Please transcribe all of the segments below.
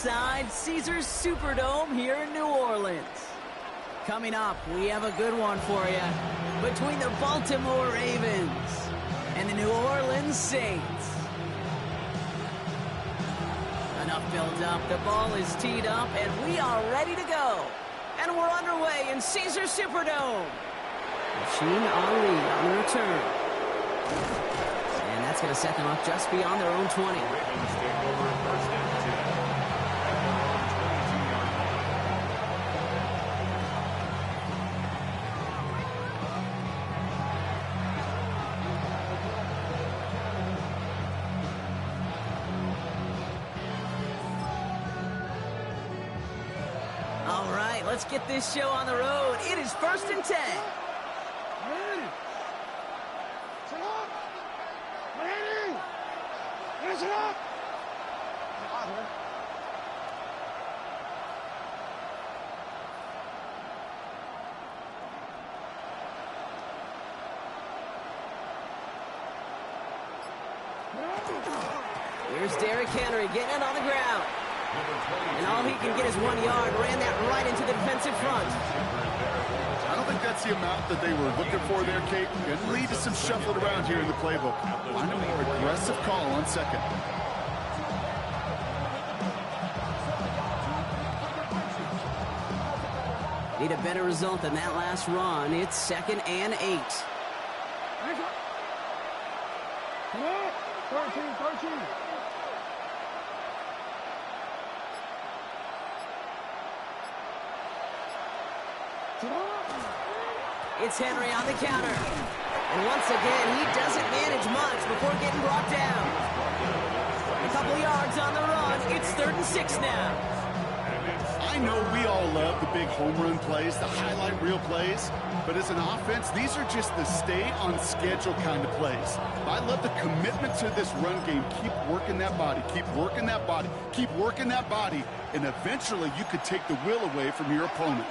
inside Caesars Superdome here in New Orleans. Coming up, we have a good one for you between the Baltimore Ravens and the New Orleans Saints. Enough build up, the ball is teed up, and we are ready to go. And we're underway in Caesars Superdome. Machine Ali on the return. And that's going to set them up just beyond their own 20. All right, let's get this show on the road. It is 1st and 10. Here's Derrick Henry getting it on the ground. And all he can get is 1 yard. Ran that right into the defensive front. I don't think that's the amount that they were looking for there, Kate. Going to lead to some shuffling around here in the playbook. Find a more aggressive call on second. Need a better result than that last run. It's 2nd and 8. 13. It's Henry on the counter. And once again, he doesn't manage much before getting brought down. A couple of yards on the run. It's 3rd and 6 now. I know we all love the big home run plays, the highlight reel plays, but as an offense, these are just the stay on schedule kind of plays. I love the commitment to this run game. Keep working that body, keep working that body, keep working that body, and eventually you could take the will away from your opponent.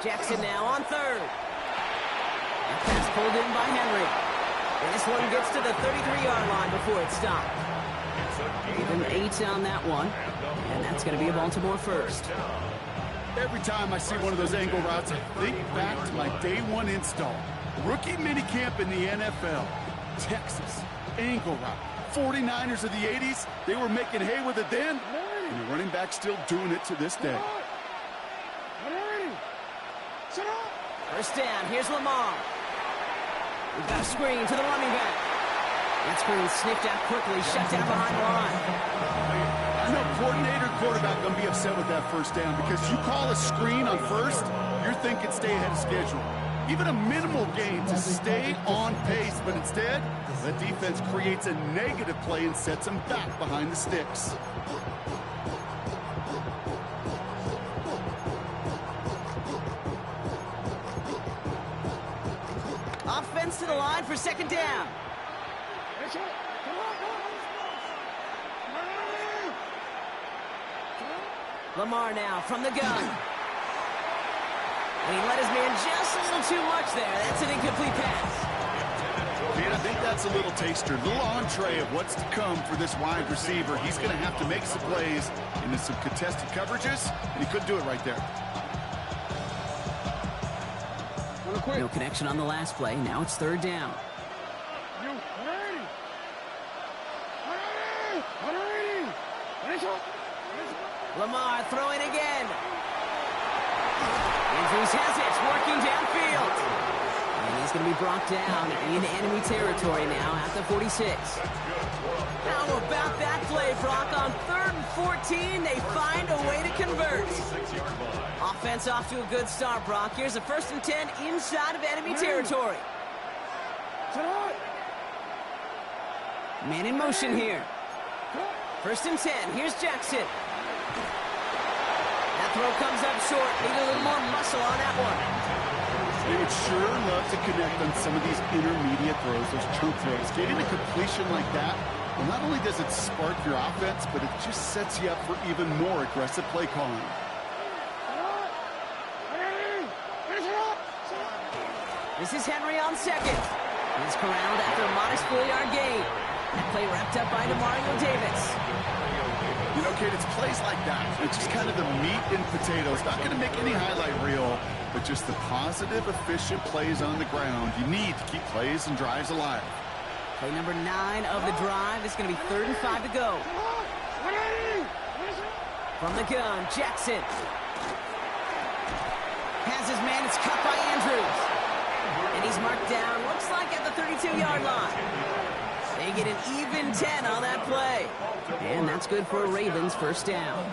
Jackson now on 3rd. That pass pulled in by Henry. And this one gets to the 33-yard line before it's stopped. Give him 8 on that one. And that's going to be a Baltimore first. Every time I see one of those angle routes, I think back to my day one install. Rookie minicamp in the NFL. Texas, angle route. 49ers of the 80s, they were making hay with it then. And the running back still doing it to this day. First down, here's Lamar. We've got a screen to the running back. That screen sniffed out quickly, shut down behind the line. I know coordinator quarterback going to be upset with that first down because you call a screen on first, you're thinking stay ahead of schedule. Even a minimal gain to stay on pace, but instead, the defense creates a negative play and sets them back behind the sticks. Offense to the line for 2nd down. Lamar now from the gun. And he let his man just a little too much there. That's an incomplete pass. Man, I think that's a little taster, a little entree of what's to come for this wide receiver. He's going to have to make some plays into some contested coverages, and he couldn't do it right there. No connection on the last play. Now it's 3rd down. Lamar throwing again. Andrews has it, working downfield. And he's going to be brought down in enemy territory now at the 46. How about that play, Brock? On 3rd and 14, they find a way to convert. Offense off to a good start, Brock. Here's a 1st and 10 inside of enemy territory. Man in motion here. 1st and 10. Here's Jackson. That throw comes up short. Need a little more muscle on that one. They would sure love to connect on some of these intermediate throws, those chunk throws. Getting a completion like that, well, not only does it spark your offense, but it just sets you up for even more aggressive play calling. This is Henry on 2nd. He's corralled after a modest 4-yard gain. play wrapped up by Demario Davis. You know, Kate, it's plays like that. It's just kind of the meat and potatoes. Not going to make any highlight reel, but just the positive, efficient plays on the ground. You need to keep plays and drives alive. Play number 9 of the drive. It's going to be 3rd and 5 to go. From the gun, Jackson. Has his man. It's cut by Andrews. And he's marked down, looks like at the 32-yard line. They get an even 10 on that play. And that's good for a Ravens first down.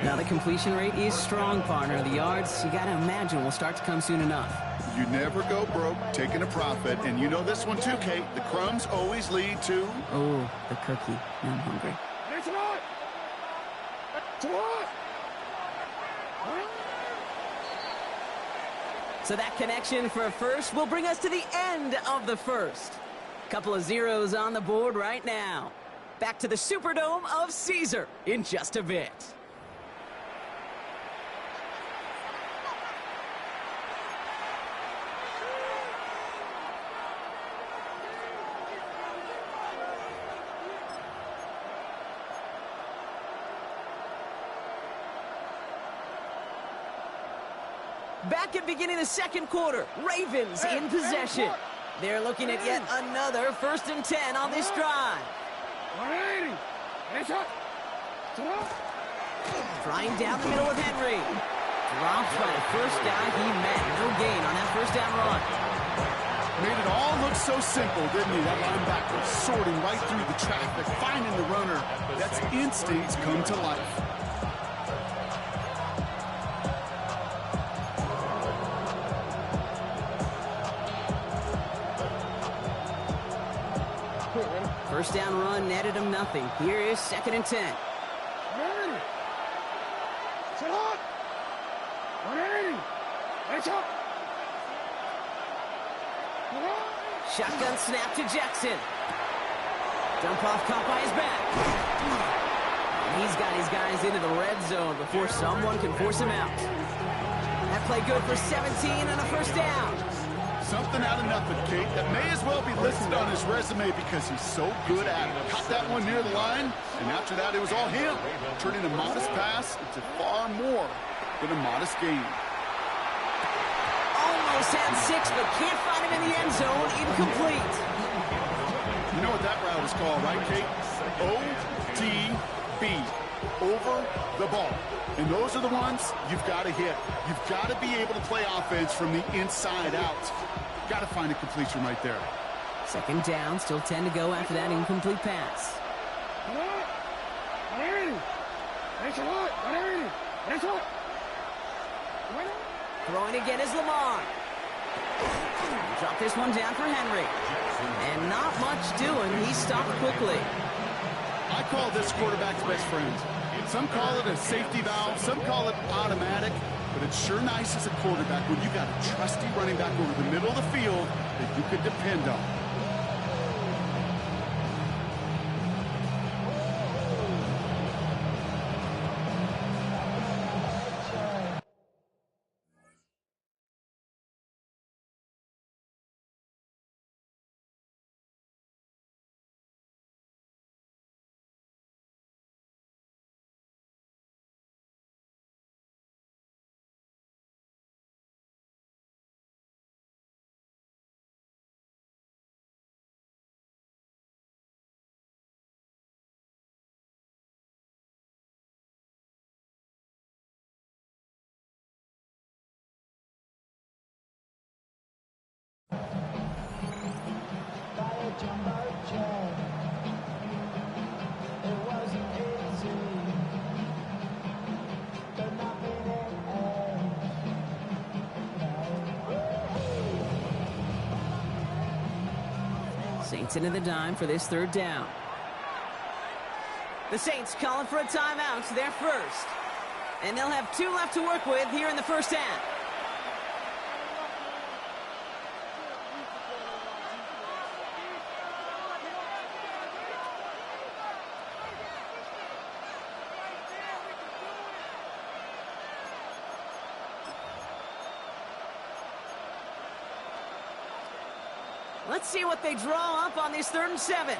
Now the completion rate is strong, partner. The yards, you got to imagine, will start to come soon enough. You never go broke taking a profit. And you know this one too, Kate. The crumbs always lead to... Oh, the cookie. Now I'm hungry. So that connection for a first will bring us to the end of the first. Couple of zeros on the board right now. Back to the Superdome of Caesar in just a bit. Back at beginning of the second quarter, Ravens in possession. They're looking at yet another 1st and 10 on this drive. Flying down the middle with Henry. Drops by the first guy he met. No gain on that first down run. Made it all look so simple, didn't he? That linebacker sorting right through the traffic, finding the runner. That's instincts come to life. First down run netted him nothing. Here is 2nd and 10. Shotgun snap to Jackson. Dump off caught by his back. And he's got his guys into the red zone before someone can force him out. That play good for 17 and a first down. Something out of nothing, Kate. That may as well be listed on his resume because he's so good at it. Caught that one near the line, and after that, it was all him. Turning a modest pass into far more than a modest gain. Almost had 6, but can't find him in the end zone. Incomplete. You know what that route is called, right, Kate? OTB. Over the ball. And those are the ones you've got to hit. You've got to be able to play offense from the inside out. Got to find a completion right there. 2nd down, still 10 to go after that incomplete pass. Throwing again is Lamar. Drop this one down for Henry. And not much doing. He stopped quickly. I call this quarterback's best friend. Some call it a safety valve, some call it automatic, but it's sure nice as a quarterback when you got a trusty running back over the middle of the field that you could depend on. Saints into the dime for this 3rd down. The Saints calling for a timeout. They're first. And they'll have 2 left to work with here in the first half. Let's see what they draw up on this 3rd and 7.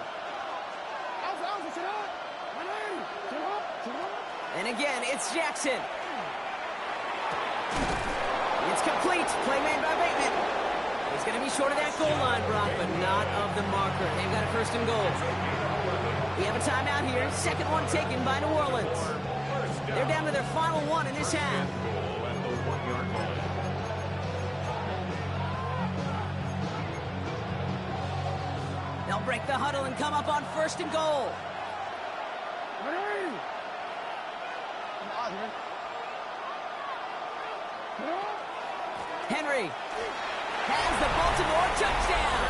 And again, it's Jackson. It's complete. Play made by Bateman. He's going to be short of that goal line, Brock, but not of the marker. They've got a first and goal. We have a timeout here. Second one taken by New Orleans. They're down to their final one in this half. They'll break the huddle and come up on first and goal. Henry has the Baltimore touchdown.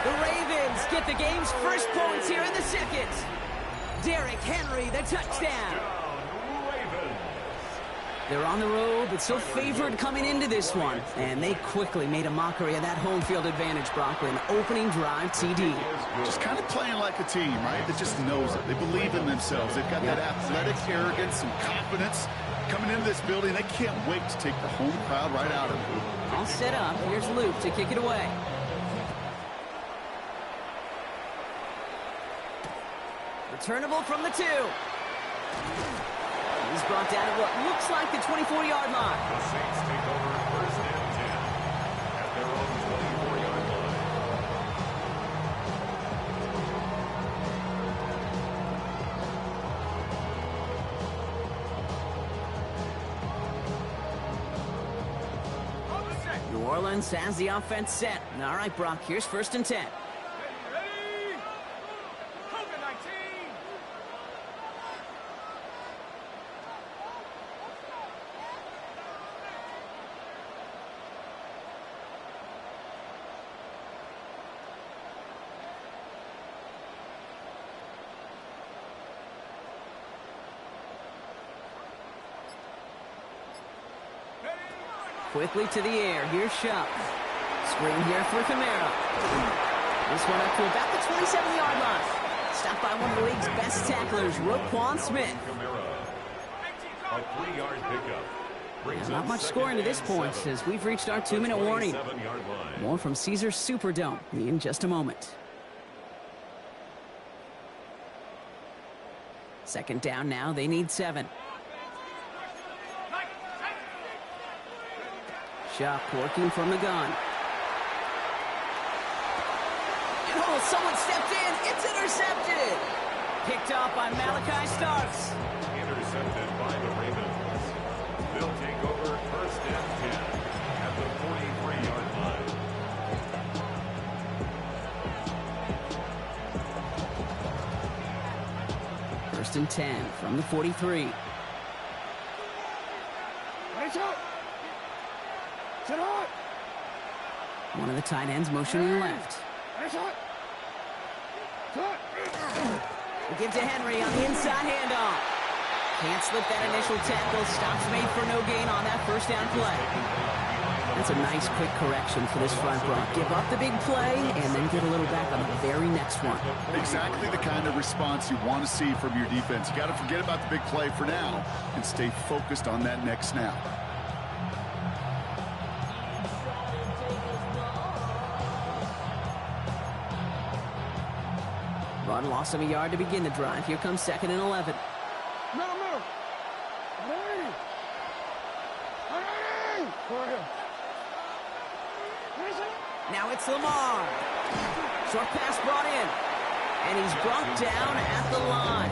The Ravens get the game's first points here in the second. Derrick Henry, the touchdown. They're on the road, but still favored coming into this one. And they quickly made a mockery of that home field advantage, Brock, with an opening drive TD. Just kind of playing like a team, right? That just knows it. They believe in themselves. They've got that athletic arrogance and confidence. Coming into this building, they can't wait to take the home crowd right out of it. All set up. Here's Luke to kick it away. Returnable from the 2. He's brought down at what looks like the 24-yard line. The Saints take over first and 10 at their own 24-yard line. New Orleans has the offense set. All right, Brock, here's first and 10. Quickly to the air. Here's Shuck. Screen here for Kamara. This one up to about the 27-yard line. Stopped by one of the league's best tacklers, Roquan Smith. A 3-yard pickup. Yeah, not much scoring to this point as we've reached our 2-minute warning. More from Caesars Superdome in just a moment. Second down now. They need 7. Shuck working from the gun. Oh, someone stepped in. It's intercepted. Picked off by Malachi Starks. Intercepted by the Ravens. They'll take over first and 10 at the 43-yard line. First and 10 from the 43. One of the tight ends motioning left. Give to Henry on the inside handoff. Can't slip that initial tackle. Stops made for no gain on that first down play. That's a nice quick correction for this front row. Give up the big play and then get a little back on the very next one. Exactly the kind of response you want to see from your defense. You got to forget about the big play for now and stay focused on that next snap. Run loss of a yard to begin the drive. Here comes second and 11. Now it's Lamar. Short pass brought in. And he's brought down at the line.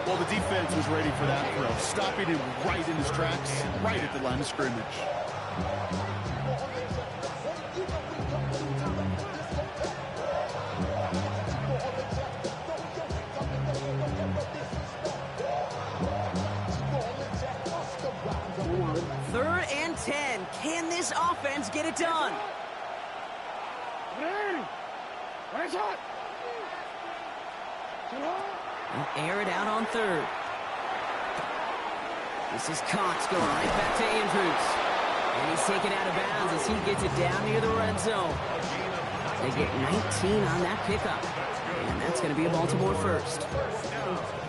Well, the defense was ready for that throw. Stopping him right in his tracks, right at the line of scrimmage. Third and 10. Can this offense get it done? They'll air it out on third. This is Cox going right back to Andrews. And he's taken out of bounds as he gets it down near the red zone. They get 19 on that pickup. And that's going to be a Baltimore first.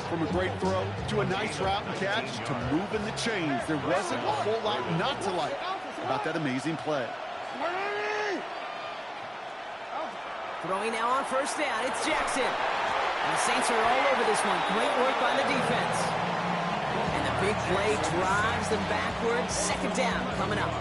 From a great throw to a nice route and catch to moving the chains. There wasn't a whole lot not to like about that amazing play. Throwing now on first down. It's Jackson. And the Saints are all over this one. Great work by the defense. And the big play drives them backwards. Second down coming up.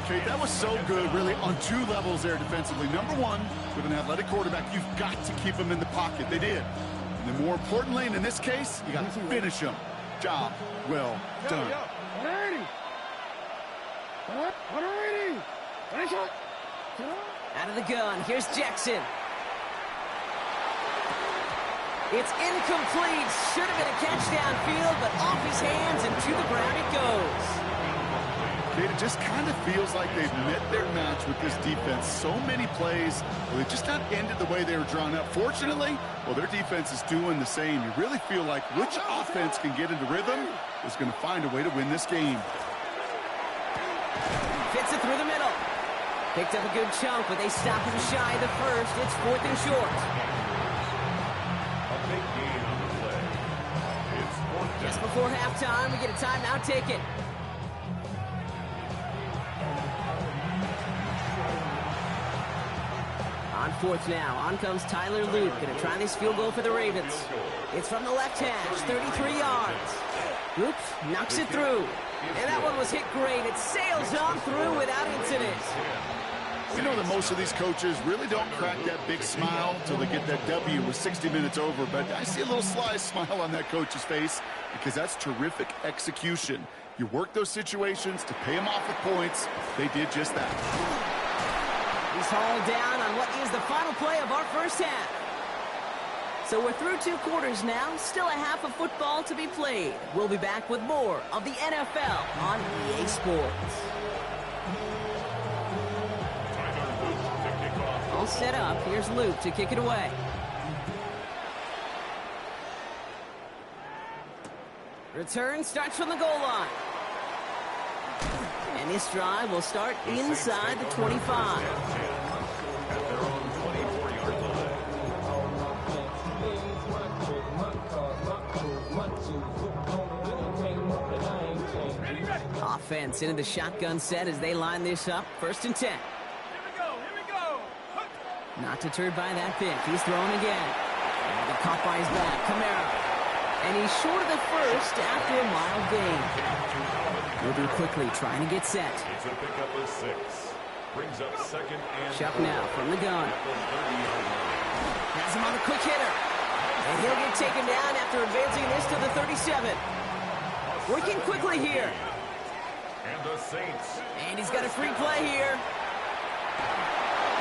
Okay, that was so good, really, on two levels there defensively. Number one, with an athletic quarterback, you've got to keep him in the pocket. They did. And then more importantly, and in this case, you got to finish him. Job well done. Out of the gun, here's Jackson. It's incomplete. Should have been a catch downfield, but off his hands and to the ground it goes. It just kind of feels like they've met their match with this defense. So many plays, well, they just not ended the way they were drawn up. Fortunately, well, their defense is doing the same. You really feel like which offense can get into rhythm is going to find a way to win this game. Fits it through the middle. Picked up a good chunk, but they stop him shy of the first. It's 4th and short. A big gain on the play. It's 4th down. Just before halftime, we get a timeout taken. On 4th now, on comes Tyler Luke. Gonna try this field goal for the Ravens. It's from the left hash, 33 yards. Oops, knocks it through. And that one was hit great. It sails on through without incident. You know that most of these coaches really don't crack that big smile until they get that W with 60 minutes over, but I see a little sly smile on that coach's face because that's terrific execution. You work those situations to pay them off with points. They did just that. He's hauled down on what is the final play of our first half. So we're through 2 quarters now, still a half of football to be played. We'll be back with more of the NFL on EA Sports. All set up, here's Luke to kick it away. Return starts from the goal line. And this drive will start inside the 25. Offense into the shotgun set as they line this up. 1st and 10. Here we go. Not deterred by that pick. He's throwing again. And the caught by his back. Kamara. And he's short of the first after a mild gain. Moving quickly, trying to get set. It's a pickup of 6. Brings up 2nd and Chuck now from the gun. Has him on a quick hitter. And he'll get taken down after advancing this to the 37. Working quickly here. And the Saints. And he's got a free play here.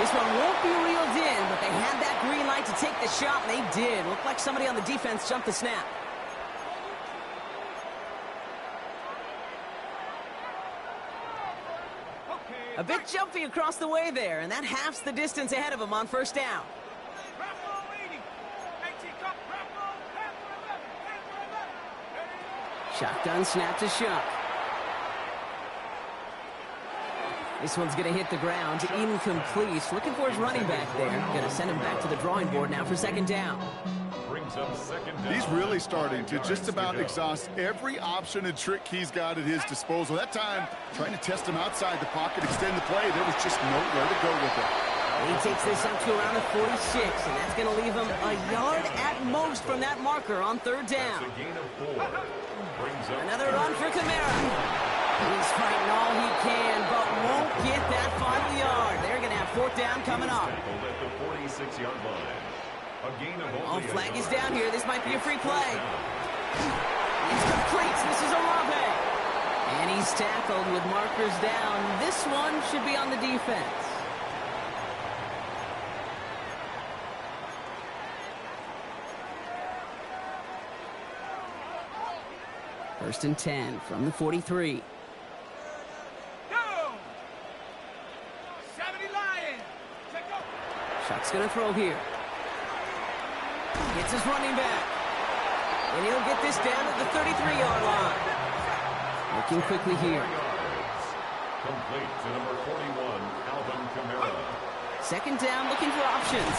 This one won't be reeled in, but they had that green light to take the shot, and they did. Looked like somebody on the defense jumped the snap. A bit jumpy across the way there, and that halves the distance ahead of him on 1st down. Shotgun snap to Shuck. This one's going to hit the ground. Incomplete. Looking for his running back there. Going to send him back to the drawing board now for 2nd down. Brings up 2nd down. He's really starting to just about exhaust every option and trick he's got at his disposal. That time, trying to test him outside the pocket, extend the play, there was just nowhere to go with it. He takes this up to around the 46, and that's going to leave him a yard at most from that marker on 3rd down. That's a gain of 4. Brings up Another run for Kamara. He's fighting all he can, but won't get that final yard. They're going to have 4th down coming up. Tackled at the 46-yard line. A gain of only Flag is down here. This might be a free play. It's complete. This is Olave. And he's tackled with markers down. This one should be on the defense. First and 10 from the 43. Go! 70 Lions! Check out! Shuck's going to throw here. Gets his running back. And he'll get this down at the 33-yard line. Looking quickly here. Complete to number 41, Alvin Kamara. 2nd down, looking for options.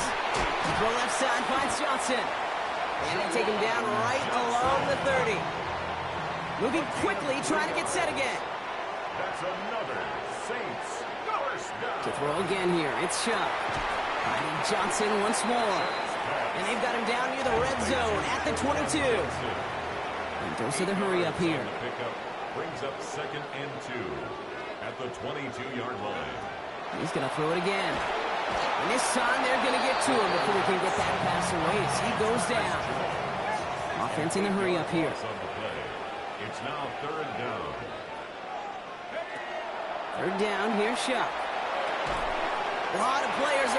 Throw left side, finds Johnson. And they take him down right along the 30. Moving quickly, trying to get set again. That's another Saints first down. To throw again here, it's Shuck. Finding Johnson once more. And they've got him down near the red zone at the 22. And goes to the hurry up here. Pickup brings up 2nd and 2 at the 22-yard line. He's going to throw it again. And this time they're going to get to him before he can get that pass away as he goes down. Offense in the hurry up here. It's now 3rd down. 3rd down, here's Shuck. A lot of players are